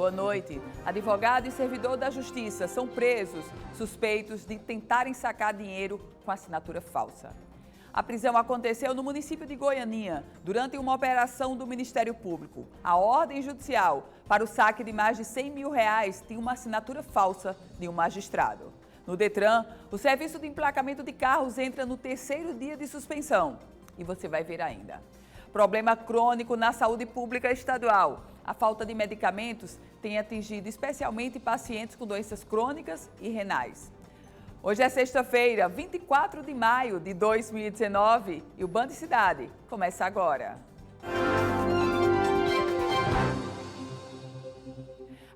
Boa noite. Advogado e servidor da Justiça são presos, suspeitos de tentarem sacar dinheiro com assinatura falsa. A prisão aconteceu no município de Goianinha, durante uma operação do Ministério Público. A ordem judicial para o saque de mais de R$100 mil tinha uma assinatura falsa de um magistrado. No Detran, o serviço de emplacamento de carros entra no 3º dia de suspensão. E você vai ver ainda. Problema crônico na saúde pública estadual. A falta de medicamentos tem atingido especialmente pacientes com doenças crônicas e renais. Hoje é sexta-feira, 24 de maio de 2019 e o Band Cidade começa agora.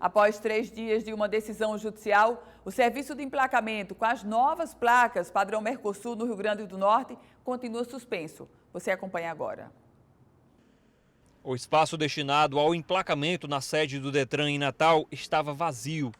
Após 3 dias de uma decisão judicial, o serviço de emplacamento com as novas placas padrão Mercosul no Rio Grande do Norte continua suspenso. Você acompanha agora. O espaço destinado ao emplacamento na sede do Detran em Natal estava vazio.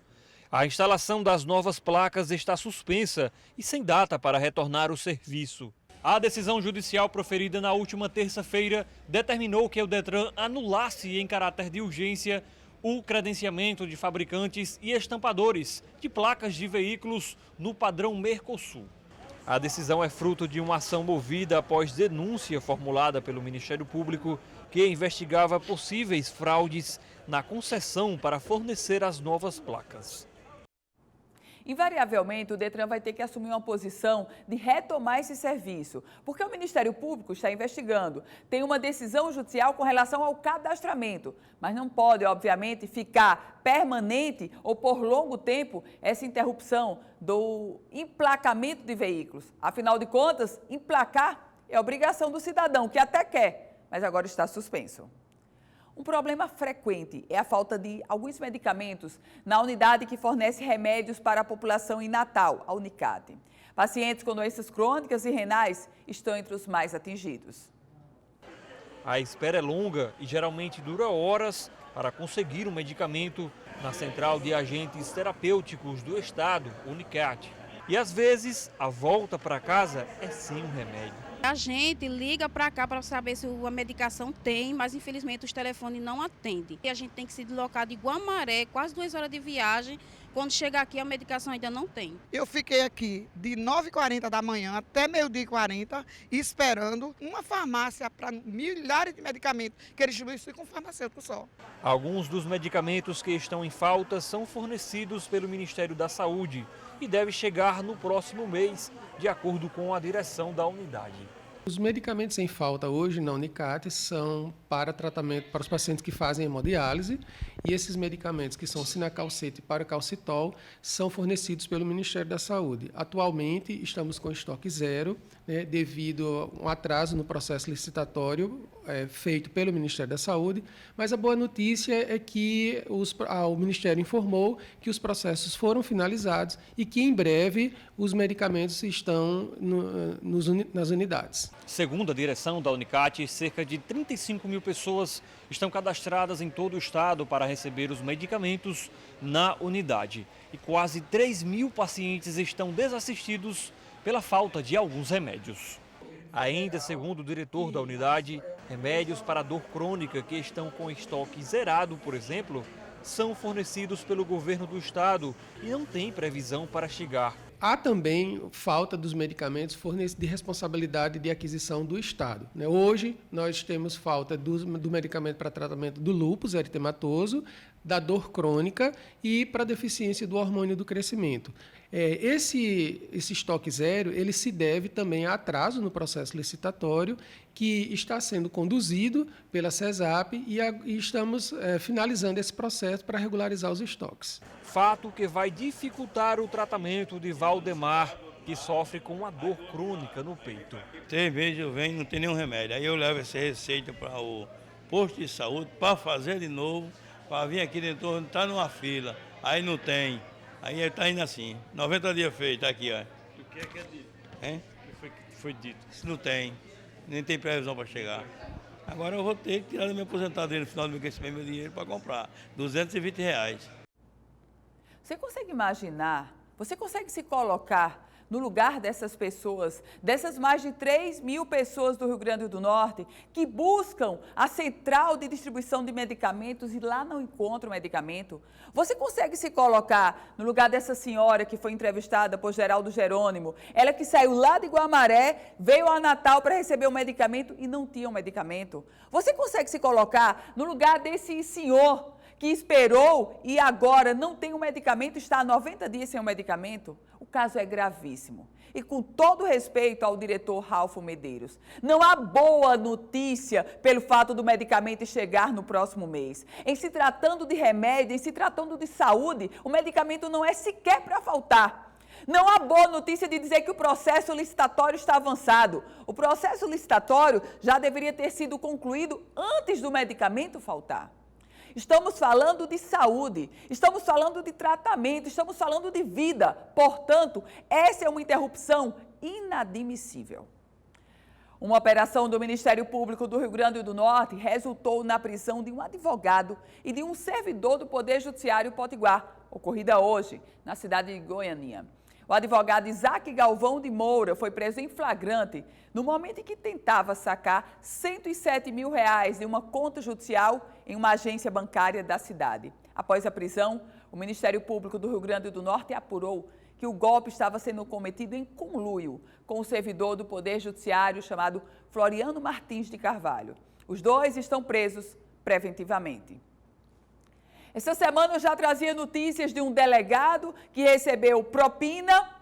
A instalação das novas placas está suspensa e sem data para retornar o serviço. A decisão judicial proferida na última terça-feira determinou que o Detran anulasse em caráter de urgência o credenciamento de fabricantes e estampadores de placas de veículos no padrão Mercosul. A decisão é fruto de uma ação movida após denúncia formulada pelo Ministério Público que investigava possíveis fraudes na concessão para fornecer as novas placas. Invariavelmente, o Detran vai ter que assumir uma posição de retomar esse serviço, porque o Ministério Público está investigando. Tem uma decisão judicial com relação ao cadastramento, mas não pode, obviamente, ficar permanente ou por longo tempo essa interrupção do emplacamento de veículos. Afinal de contas, emplacar é obrigação do cidadão, que até quer, mas agora está suspenso. Um problema frequente é a falta de alguns medicamentos na unidade que fornece remédios para a população em Natal, a Unicate. Pacientes com doenças crônicas e renais estão entre os mais atingidos. A espera é longa e geralmente dura horas para conseguir um medicamento na Central de Agentes Terapêuticos do Estado, Unicate. E às vezes, a volta para casa é sem um remédio. A gente liga para cá para saber se a medicação tem, mas infelizmente os telefones não atendem. E a gente tem que se deslocar de Guamaré, quase 2 horas de viagem. Quando chega aqui, a medicação ainda não tem. Eu fiquei aqui de 9h40 da manhã até 12h40 esperando uma farmácia para milhares de medicamentos que eles distribuem com farmacêutico só. Alguns dos medicamentos que estão em falta são fornecidos pelo Ministério da Saúde e devem chegar no próximo mês, de acordo com a direção da unidade. Os medicamentos em falta hoje na Unicate são para tratamento para os pacientes que fazem hemodiálise e esses medicamentos que são sinacalcete e paracalcitol são fornecidos pelo Ministério da Saúde. Atualmente estamos com estoque zero, devido a um atraso no processo licitatório feito pelo Ministério da Saúde, mas a boa notícia é que o Ministério informou que os processos foram finalizados e que em breve os medicamentos estão nas unidades. Segundo a direção da Unicate, cerca de 35 mil pessoas estão cadastradas em todo o estado para receber os medicamentos na unidade. E quase 3 mil pacientes estão desassistidos pela falta de alguns remédios. Ainda segundo o diretor da unidade, remédios para dor crônica que estão com estoque zerado, por exemplo, são fornecidos pelo governo do estado e não tem previsão para chegar. Há também falta dos medicamentos de responsabilidade de aquisição do Estado. Hoje, nós temos falta do medicamento para tratamento do lúpus eritematoso, da dor crônica e para deficiência do hormônio do crescimento. Esse estoque zero ele se deve também a atraso no processo licitatório que está sendo conduzido pela CESAP e estamos finalizando esse processo para regularizar os estoques. Fato que vai dificultar o tratamento de Valdemar, que sofre com uma dor crônica no peito. 3 vezes eu venho, não tem nenhum remédio. Aí eu levo essa receita para o posto de saúde para fazer de novo, para vir aqui dentro, está numa fila, aí não tem. Aí ele está indo assim, 90 dias feito, tá aqui, ó. O que é dito? Hein? O que foi dito? Isso não tem, nem tem previsão para chegar. Agora eu vou ter que tirar da minha aposentadoria no final do mês que receber meu dinheiro para comprar, R$220. Você consegue imaginar, você consegue se colocar no lugar dessas pessoas, dessas mais de 3.000 pessoas do Rio Grande do Norte que buscam a central de distribuição de medicamentos e lá não encontram medicamento? Você consegue se colocar no lugar dessa senhora que foi entrevistada por Geraldo Jerônimo? Ela que saiu lá de Guamaré, veio a Natal para receber um medicamento e não tinha um medicamento. Você consegue se colocar no lugar desse senhor que esperou e agora não tem um medicamento, está há 90 dias sem um medicamento? O caso é gravíssimo. E com todo respeito ao diretor Ralfo Medeiros, não há boa notícia pelo fato do medicamento chegar no próximo mês. Em se tratando de remédio, em se tratando de saúde, o medicamento não é sequer para faltar. Não há boa notícia de dizer que o processo licitatório está avançado. O processo licitatório já deveria ter sido concluído antes do medicamento faltar. Estamos falando de saúde, estamos falando de tratamento, estamos falando de vida. Portanto, essa é uma interrupção inadmissível. Uma operação do Ministério Público do Rio Grande do Norte resultou na prisão de um advogado e de um servidor do Poder Judiciário Potiguar, ocorrida hoje na cidade de Goianinha. O advogado Isaac Galvão de Moura foi preso em flagrante no momento em que tentava sacar R$107 mil de uma conta judicial em uma agência bancária da cidade. Após a prisão, o Ministério Público do Rio Grande do Norte apurou que o golpe estava sendo cometido em conluio com o servidor do Poder Judiciário chamado Floriano Martins de Carvalho. Os dois estão presos preventivamente. Essa semana eu já trazia notícias de um delegado que recebeu propina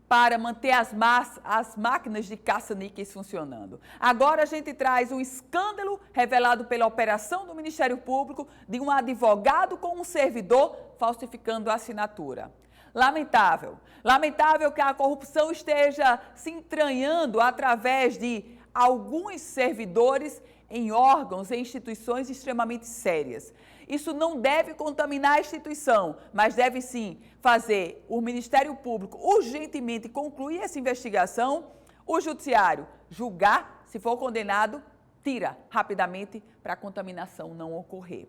para manter as máquinas de caça-níqueis funcionando. Agora a gente traz um escândalo revelado pela operação do Ministério Público de um advogado com um servidor falsificando a assinatura. Lamentável. Lamentável que a corrupção esteja se entranhando através de alguns servidores em órgãos e instituições extremamente sérias. Isso não deve contaminar a instituição, mas deve sim fazer o Ministério Público urgentemente concluir essa investigação, o Judiciário julgar, se for condenado, tira rapidamente para a contaminação não ocorrer.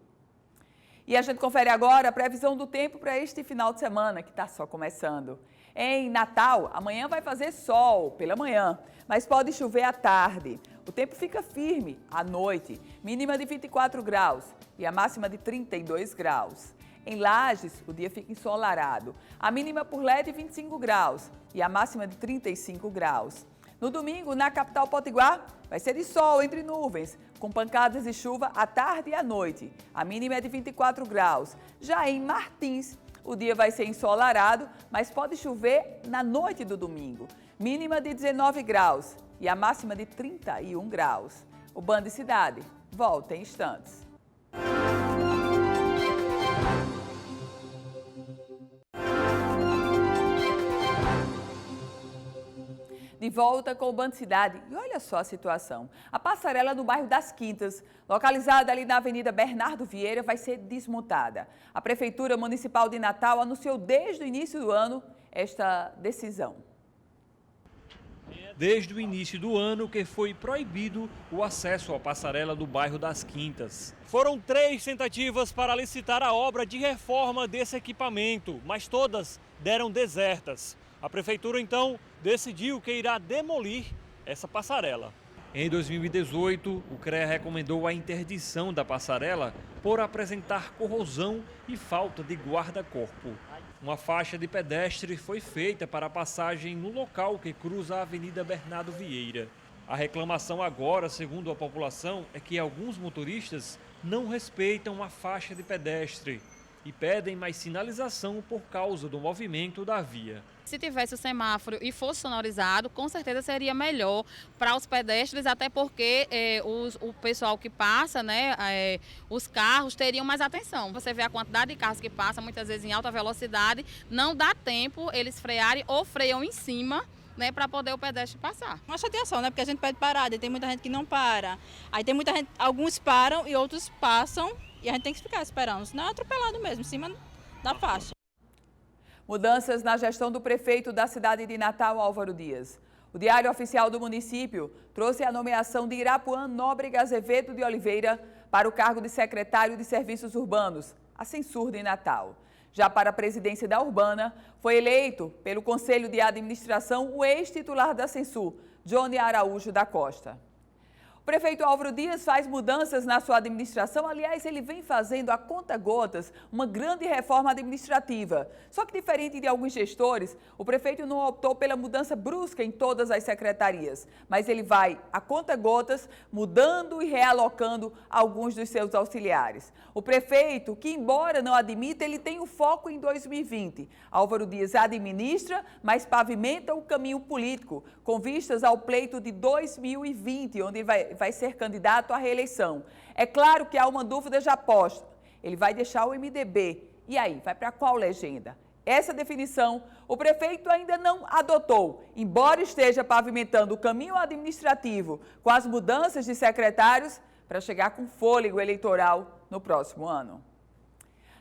E a gente confere agora a previsão do tempo para este final de semana, que está só começando. Em Natal, amanhã vai fazer sol pela manhã, mas pode chover à tarde. O tempo fica firme à noite, mínima de 24 graus e a máxima de 32 graus. Em Lages, o dia fica ensolarado, a mínima por lá é de 25 graus e a máxima de 35 graus. No domingo, na capital potiguar, vai ser de sol entre nuvens, com pancadas de chuva à tarde e à noite. A mínima é de 24 graus. Já em Martins, o dia vai ser ensolarado, mas pode chover na noite do domingo. Mínima de 19 graus e a máxima de 31 graus. O Band Cidade volta em instantes. De volta com o Band Cidade. E olha só a situação. A passarela do bairro das Quintas, localizada ali na Avenida Bernardo Vieira, vai ser desmontada. A Prefeitura Municipal de Natal anunciou desde o início do ano esta decisão. Desde o início do ano que foi proibido o acesso à passarela do bairro das Quintas. Foram 3 tentativas para licitar a obra de reforma desse equipamento, mas todas deram desertas. A Prefeitura, então, decidiu que irá demolir essa passarela. Em 2018, o CREA recomendou a interdição da passarela por apresentar corrosão e falta de guarda-corpo. Uma faixa de pedestre foi feita para a passagem no local que cruza a Avenida Bernardo Vieira. A reclamação agora, segundo a população, é que alguns motoristas não respeitam a faixa de pedestre e pedem mais sinalização por causa do movimento da via. Se tivesse o semáforo e fosse sonorizado, com certeza seria melhor para os pedestres, até porque o pessoal que passa, os carros teriam mais atenção. Você vê a quantidade de carros que passam, muitas vezes em alta velocidade, não dá tempo eles frearem ou freiam em cima, para poder o pedestre passar. Uma chateação, porque a gente pede parada e tem muita gente que não para. Aí tem muita gente, alguns param e outros passam e a gente tem que ficar esperando, senão é atropelado mesmo, em cima da faixa. Mudanças na gestão do prefeito da cidade de Natal, Álvaro Dias. O Diário Oficial do município trouxe a nomeação de Irapuã Nóbrega Azevedo de Oliveira para o cargo de secretário de Serviços Urbanos, a Censur de Natal. Já para a presidência da Urbana, foi eleito pelo Conselho de Administração o ex-titular da Censu, Johnny Araújo da Costa. O prefeito Álvaro Dias faz mudanças na sua administração. Aliás, ele vem fazendo a conta-gotas uma grande reforma administrativa. Só que, diferente de alguns gestores, o prefeito não optou pela mudança brusca em todas as secretarias. Mas ele vai, a conta-gotas, mudando e realocando alguns dos seus auxiliares. O prefeito, que embora não admita, ele tem o foco em 2020. Álvaro Dias administra, mas pavimenta o caminho político, com vistas ao pleito de 2020, onde vai ser candidato à reeleição. É claro que há uma dúvida já posta. Ele vai deixar o MDB. E aí, vai para qual legenda? Essa definição o prefeito ainda não adotou, embora esteja pavimentando o caminho administrativo com as mudanças de secretários para chegar com fôlego eleitoral no próximo ano.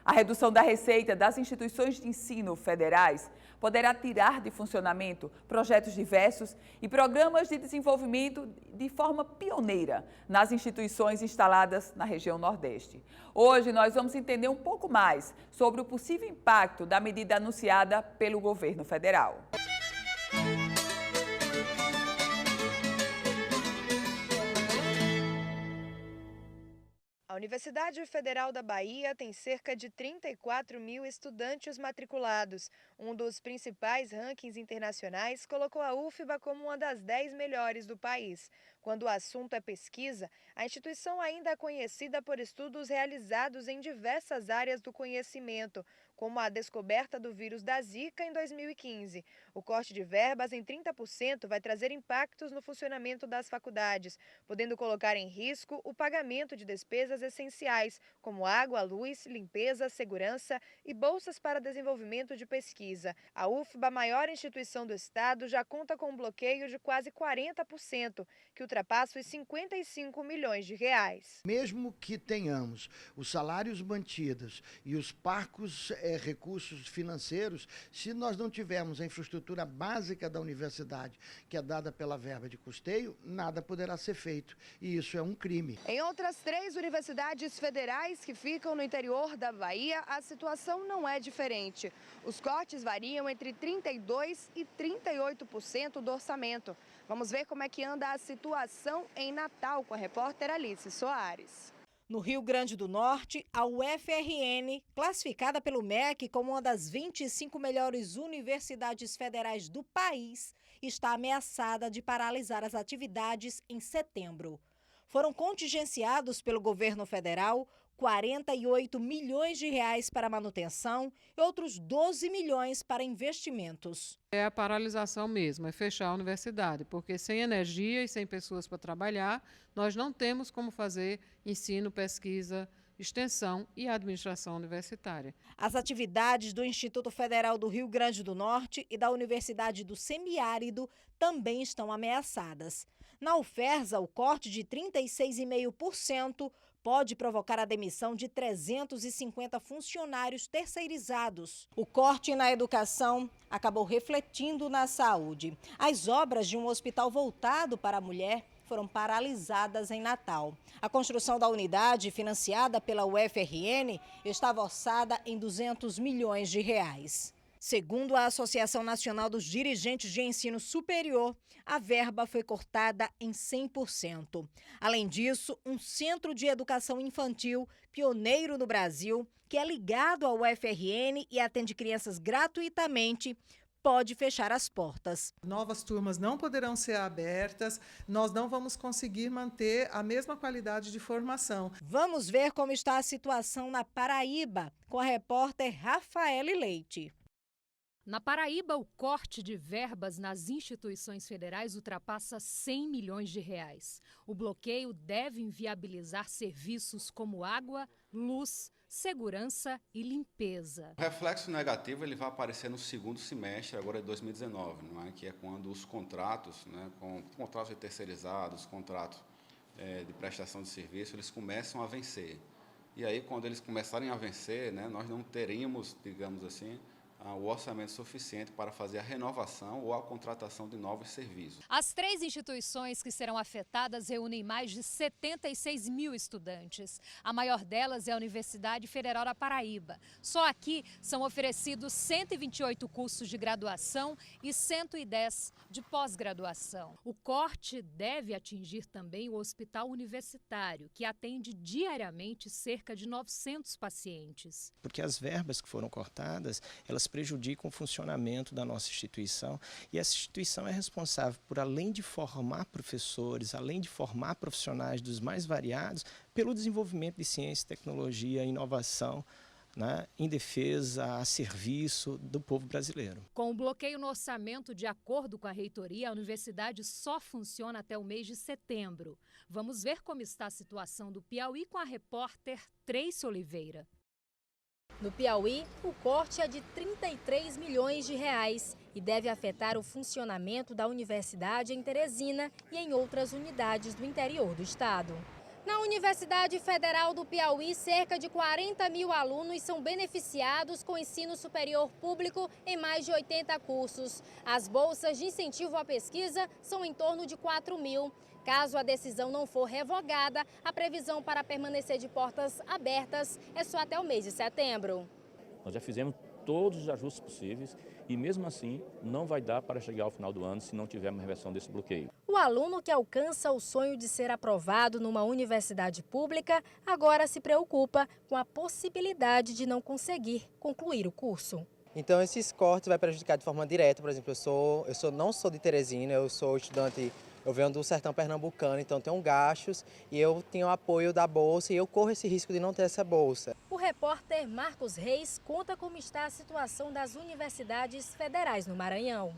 A redução da receita das instituições de ensino federais poderá tirar de funcionamento projetos diversos e programas de desenvolvimento de forma pioneira nas instituições instaladas na região Nordeste. Hoje nós vamos entender um pouco mais sobre o possível impacto da medida anunciada pelo governo federal. A Universidade Federal da Bahia tem cerca de 34 mil estudantes matriculados. Um dos principais rankings internacionais colocou a UFBA como uma das 10 melhores do país. Quando o assunto é pesquisa, a instituição ainda é conhecida por estudos realizados em diversas áreas do conhecimento, como a descoberta do vírus da Zika em 2015. O corte de verbas em 30% vai trazer impactos no funcionamento das faculdades, podendo colocar em risco o pagamento de despesas essenciais, como água, luz, limpeza, segurança e bolsas para desenvolvimento de pesquisa. A UFBA, a maior instituição do estado, já conta com um bloqueio de quase 40%, que ultrapassa os 55 milhões de reais. Mesmo que tenhamos os salários mantidos e os parcos recursos financeiros, se nós não tivermos a infraestrutura básica da universidade, que é dada pela verba de custeio, nada poderá ser feito. E isso é um crime. Em outras 3 universidades federais que ficam no interior da Bahia, a situação não é diferente. Os cortes variam entre 32% e 38% do orçamento. Vamos ver como é que anda a situação em Natal com a repórter Alice Soares. No Rio Grande do Norte, a UFRN, classificada pelo MEC como uma das 25 melhores universidades federais do país, está ameaçada de paralisar as atividades em setembro. Foram contingenciados pelo governo federal 48 milhões de reais para manutenção e outros 12 milhões para investimentos. É a paralisação mesmo, é fechar a universidade, porque sem energia e sem pessoas para trabalhar, nós não temos como fazer ensino, pesquisa, extensão e administração universitária. As atividades do Instituto Federal do Rio Grande do Norte e da Universidade do Semiárido também estão ameaçadas. Na UFERSA, o corte de 36,5% pode provocar a demissão de 350 funcionários terceirizados. O corte na educação acabou refletindo na saúde. As obras de um hospital voltado para a mulher foram paralisadas em Natal. A construção da unidade, financiada pela UFRN, estava orçada em 200 milhões de reais. Segundo a Associação Nacional dos Dirigentes de Ensino Superior, a verba foi cortada em 100%. Além disso, um centro de educação infantil, pioneiro no Brasil, que é ligado ao UFRN e atende crianças gratuitamente, pode fechar as portas. Novas turmas não poderão ser abertas, nós não vamos conseguir manter a mesma qualidade de formação. Vamos ver como está a situação na Paraíba, com a repórter Rafaele Leite. Na Paraíba, o corte de verbas nas instituições federais ultrapassa 100 milhões de reais. O bloqueio deve inviabilizar serviços como água, luz, segurança e limpeza. O reflexo negativo ele vai aparecer no segundo semestre agora de 2019, não é? Que é quando os contratos, né, com contratos de terceirizados, contratos de prestação de serviço, eles começam a vencer. E aí, quando eles começarem a vencer, né, nós não teríamos, digamos assim, o orçamento suficiente para fazer a renovação ou a contratação de novos serviços. As 3 instituições que serão afetadas reúnem mais de 76 mil estudantes. A maior delas é a Universidade Federal da Paraíba. Só aqui são oferecidos 128 cursos de graduação e 110 de pós-graduação. O corte deve atingir também o Hospital Universitário, que atende diariamente cerca de 900 pacientes. Porque as verbas que foram cortadas, elas prejudicam o funcionamento da nossa instituição, e essa instituição é responsável por, além de formar professores, além de formar profissionais dos mais variados, pelo desenvolvimento de ciência, tecnologia e inovação, né, em defesa, a serviço do povo brasileiro. Com o bloqueio no orçamento, de acordo com a reitoria, a universidade só funciona até o mês de setembro. Vamos ver como está a situação do Piauí com a repórter Tracy Oliveira. No Piauí, o corte é de 33 milhões de reais e deve afetar o funcionamento da universidade em Teresina e em outras unidades do interior do estado. Na Universidade Federal do Piauí, cerca de 40 mil alunos são beneficiados com ensino superior público em mais de 80 cursos. As bolsas de incentivo à pesquisa são em torno de 4 mil. Caso a decisão não for revogada, a previsão para permanecer de portas abertas é só até o mês de setembro. Nós já fizemos todos os ajustes possíveis e, mesmo assim, não vai dar para chegar ao final do ano se não tivermos reversão desse bloqueio. O aluno que alcança o sonho de ser aprovado numa universidade pública agora se preocupa com a possibilidade de não conseguir concluir o curso. Então, esses cortes vai prejudicar de forma direta. Por exemplo, não sou de Teresina, eu sou estudante. Eu venho do sertão pernambucano, então tenho gastos e eu tenho apoio da bolsa e eu corro esse risco de não ter essa bolsa. O repórter Marcos Reis conta como está a situação das universidades federais no Maranhão.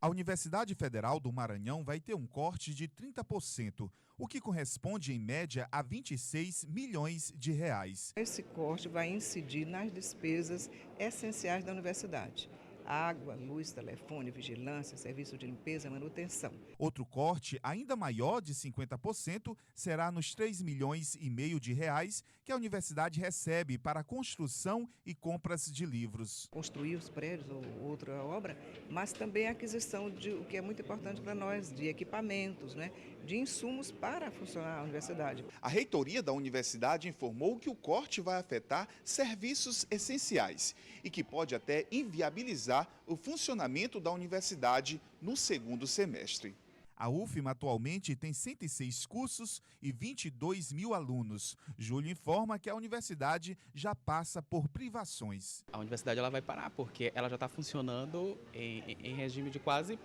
A Universidade Federal do Maranhão vai ter um corte de 30%, o que corresponde em média a 26 milhões de reais. Esse corte vai incidir nas despesas essenciais da universidade. Água, luz, telefone, vigilância, serviço de limpeza e manutenção. Outro corte, ainda maior, de 50%, será nos 3 milhões e meio de reais que a universidade recebe para a construção e compras de livros. Construir os prédios ou outra obra, mas também a aquisição de, o que é muito importante para nós, de equipamentos, né, de insumos para funcionar a universidade. A reitoria da universidade informou que o corte vai afetar serviços essenciais e que pode até inviabilizar o funcionamento da universidade no segundo semestre. A UFMA atualmente tem 106 cursos e 22 mil alunos. Júlio informa que a universidade já passa por privações. A universidade ela vai parar porque ela já está funcionando em regime de quase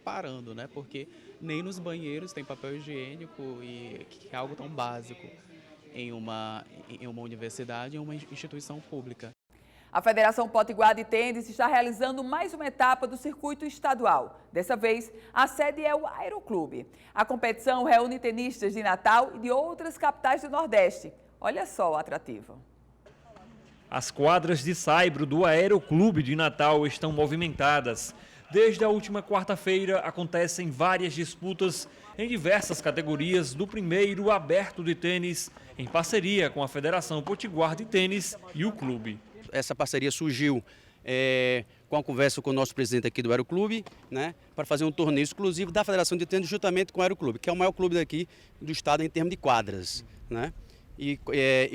parando, né? Porque nem nos banheiros tem papel higiênico, e que é algo tão básico em uma universidade, em uma instituição pública. A Federação Potiguar de Tênis está realizando mais uma etapa do circuito estadual. Dessa vez, a sede é o Aeroclube. A competição reúne tenistas de Natal e de outras capitais do Nordeste. Olha só o atrativo. As quadras de saibro do Aeroclube de Natal estão movimentadas. Desde a última quarta-feira, acontecem várias disputas em diversas categorias do primeiro aberto de tênis, em parceria com a Federação Potiguar de Tênis e o clube. Essa parceria surgiu com a conversa com o nosso presidente aqui do Aeroclube, né, para fazer um torneio exclusivo da Federação de Tênis juntamente com o Aeroclube, que é o maior clube daqui do estado em termos de quadras, né? E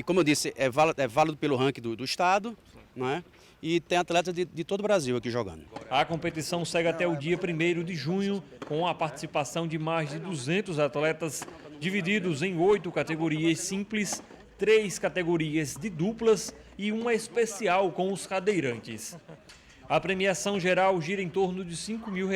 como eu disse, é válido pelo ranking do estado, né? E tem atletas de todo o Brasil aqui jogando. A competição segue até o dia 1º de junho, com a participação de mais de 200 atletas, divididos em 8 categorias simples, 3 categorias de duplas e uma especial com os cadeirantes. A premiação geral gira em torno de R$5 mil.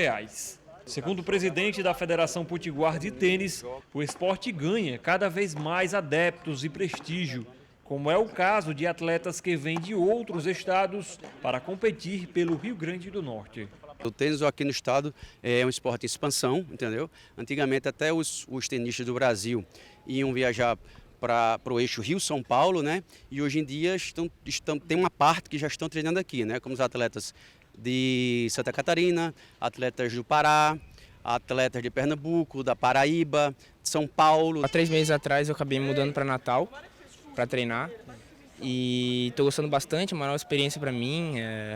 Segundo o presidente da Federação Potiguar de Tênis, o esporte ganha cada vez mais adeptos e prestígio, como é o caso de atletas que vêm de outros estados para competir pelo Rio Grande do Norte. O tênis aqui no estado é um esporte em expansão, entendeu? Antigamente até os tenistas do Brasil iam viajar para o eixo Rio-São Paulo, né? E hoje em dia tem uma parte que já estão treinando aqui, né? Como os atletas de Santa Catarina, atletas do Pará, atletas de Pernambuco, da Paraíba, de São Paulo. Há 3 meses atrás eu acabei mudando para Natal para treinar e estou gostando bastante, uma nova experiência para mim.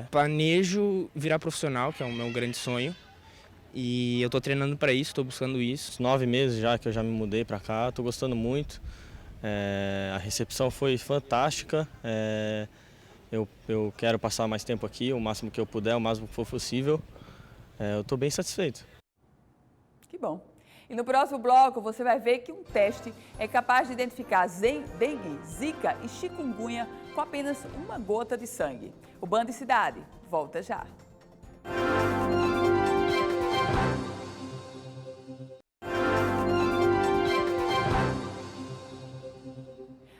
Planejo virar profissional, que é o meu grande sonho, e eu estou treinando para isso, estou buscando isso. 9 meses já que eu já me mudei para cá, estou gostando muito. A recepção foi fantástica. Eu quero passar mais tempo aqui, o máximo que eu puder, o máximo que for possível. Eu estou bem satisfeito. Que bom. E no próximo bloco você vai ver que um teste é capaz de identificar dengue, zika e chikungunya com apenas uma gota de sangue. O Band Cidade volta já.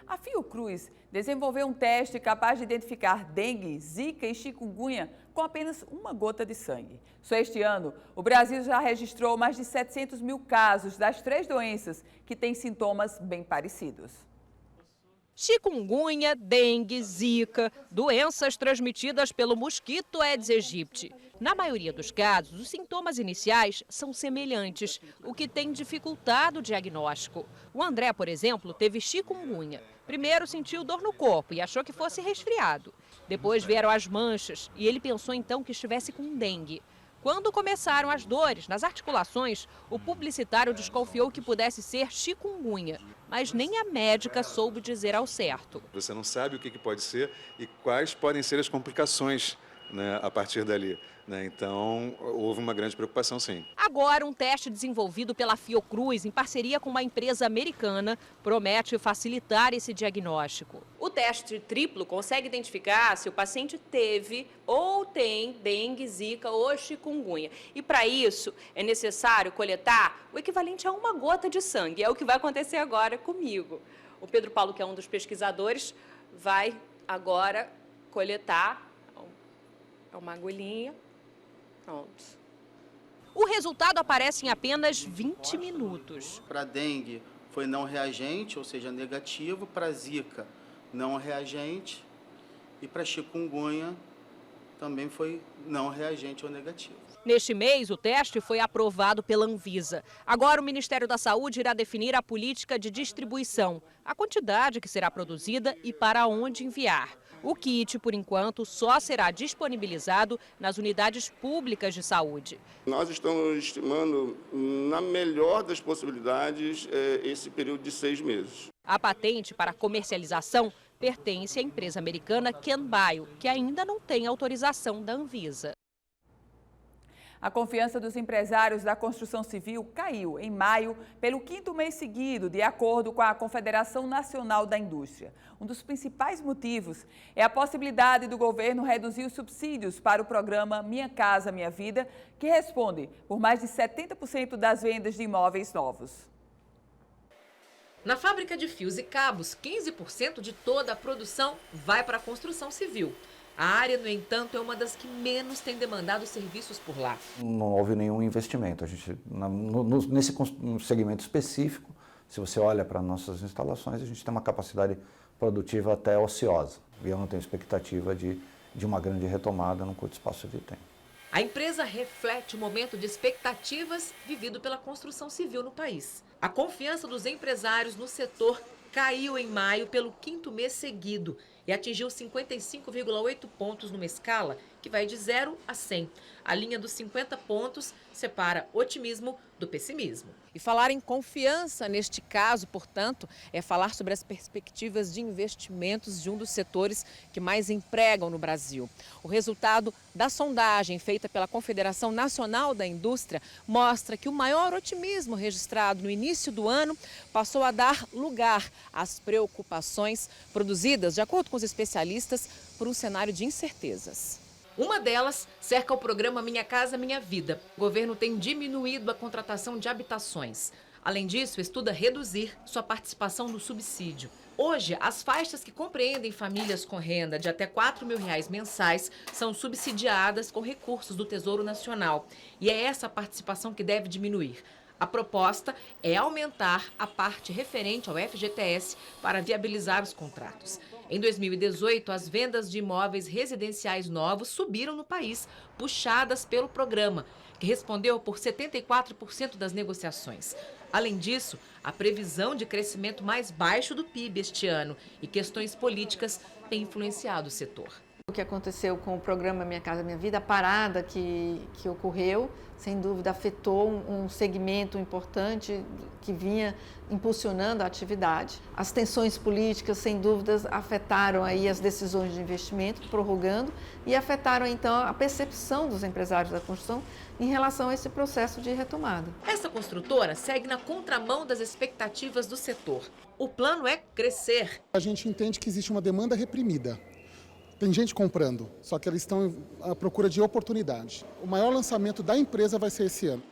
A Fiocruz desenvolveu um teste capaz de identificar dengue, zika e chikungunya com apenas uma gota de sangue. Só este ano, o Brasil já registrou mais de 700 mil casos das 3 doenças que têm sintomas bem parecidos. Chikungunya, dengue, zika, doenças transmitidas pelo mosquito Aedes aegypti. Na maioria dos casos, os sintomas iniciais são semelhantes, o que tem dificultado o diagnóstico. O André, por exemplo, teve chikungunya. Primeiro sentiu dor no corpo e achou que fosse resfriado. Depois vieram as manchas e ele pensou então que estivesse com dengue. Quando começaram as dores nas articulações, o publicitário desconfiou que pudesse ser chikungunya, mas nem a médica soube dizer ao certo. Você não sabe o que pode ser e quais podem ser as complicações, né, a partir dali. Então, houve uma grande preocupação, sim. Agora, um teste desenvolvido pela Fiocruz, em parceria com uma empresa americana, promete facilitar esse diagnóstico. O teste triplo consegue identificar se o paciente teve ou tem dengue, zika ou chikungunya. E para isso, é necessário coletar o equivalente a uma gota de sangue. É o que vai acontecer agora comigo. O Pedro Paulo, que é um dos pesquisadores, vai agora coletar uma agulhinha. Pronto. O resultado aparece em apenas 20 minutos. Para dengue foi não reagente, ou seja, negativo. Para zika, não reagente. E para chikungunya também foi não reagente ou negativo. Neste mês, o teste foi aprovado pela Anvisa. Agora, o Ministério da Saúde irá definir a política de distribuição, a quantidade que será produzida e para onde enviar. O kit, por enquanto, só será disponibilizado nas unidades públicas de saúde. Nós estamos estimando, na melhor das possibilidades, esse período de 6 meses. A patente para comercialização pertence à empresa americana Kenbio, que ainda não tem autorização da Anvisa. A confiança dos empresários da construção civil caiu em maio pelo 5º mês seguido, de acordo com a Confederação Nacional da Indústria. Um dos principais motivos é a possibilidade do governo reduzir os subsídios para o programa Minha Casa Minha Vida, que responde por mais de 70% das vendas de imóveis novos. Na fábrica de fios e cabos, 15% de toda a produção vai para a construção civil. A área, no entanto, é uma das que menos tem demandado serviços por lá. Não houve nenhum investimento. A gente, nesse segmento específico, se você olha para nossas instalações, a gente tem uma capacidade produtiva até ociosa. E eu não tenho expectativa de uma grande retomada num curto espaço de tempo. A empresa reflete o momento de expectativas vivido pela construção civil no país. A confiança dos empresários no setor caiu em maio pelo 5º mês seguido e atingiu 55,8 pontos numa escala que vai de 0 a 100. A linha dos 50 pontos separa otimismo do pessimismo. E falar em confiança neste caso, portanto, é falar sobre as perspectivas de investimentos de um dos setores que mais empregam no Brasil. O resultado da sondagem feita pela Confederação Nacional da Indústria mostra que o maior otimismo registrado no início do ano passou a dar lugar às preocupações produzidas, de acordo com os especialistas, por um cenário de incertezas. Uma delas cerca o programa Minha Casa Minha Vida. O governo tem diminuído a contratação de habitações. Além disso, estuda reduzir sua participação no subsídio. Hoje, as faixas que compreendem famílias com renda de até R$ 4.000 mensais são subsidiadas com recursos do Tesouro Nacional. E é essa participação que deve diminuir. A proposta é aumentar a parte referente ao FGTS para viabilizar os contratos. Em 2018, as vendas de imóveis residenciais novos subiram no país, puxadas pelo programa, que respondeu por 74% das negociações. Além disso, a previsão de crescimento mais baixo do PIB este ano e questões políticas têm influenciado o setor. O que aconteceu com o programa Minha Casa Minha Vida, a parada que ocorreu, sem dúvida afetou um segmento importante que vinha impulsionando a atividade. As tensões políticas, sem dúvidas, afetaram aí as decisões de investimento, prorrogando, e afetaram então a percepção dos empresários da construção em relação a esse processo de retomada. Essa construtora segue na contramão das expectativas do setor. O plano é crescer. A gente entende que existe uma demanda reprimida. Tem gente comprando, só que eles estão à procura de oportunidade. O maior lançamento da empresa vai ser esse ano.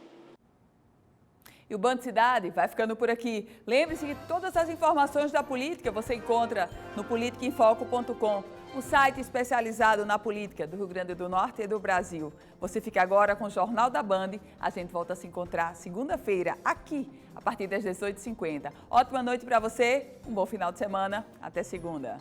E o Band Cidade vai ficando por aqui. Lembre-se que todas as informações da política você encontra no politicaemfoco.com, o site especializado na política do Rio Grande do Norte e do Brasil. Você fica agora com o Jornal da Band. A gente volta a se encontrar segunda-feira aqui, a partir das 18h50. Ótima noite para você, um bom final de semana. Até segunda.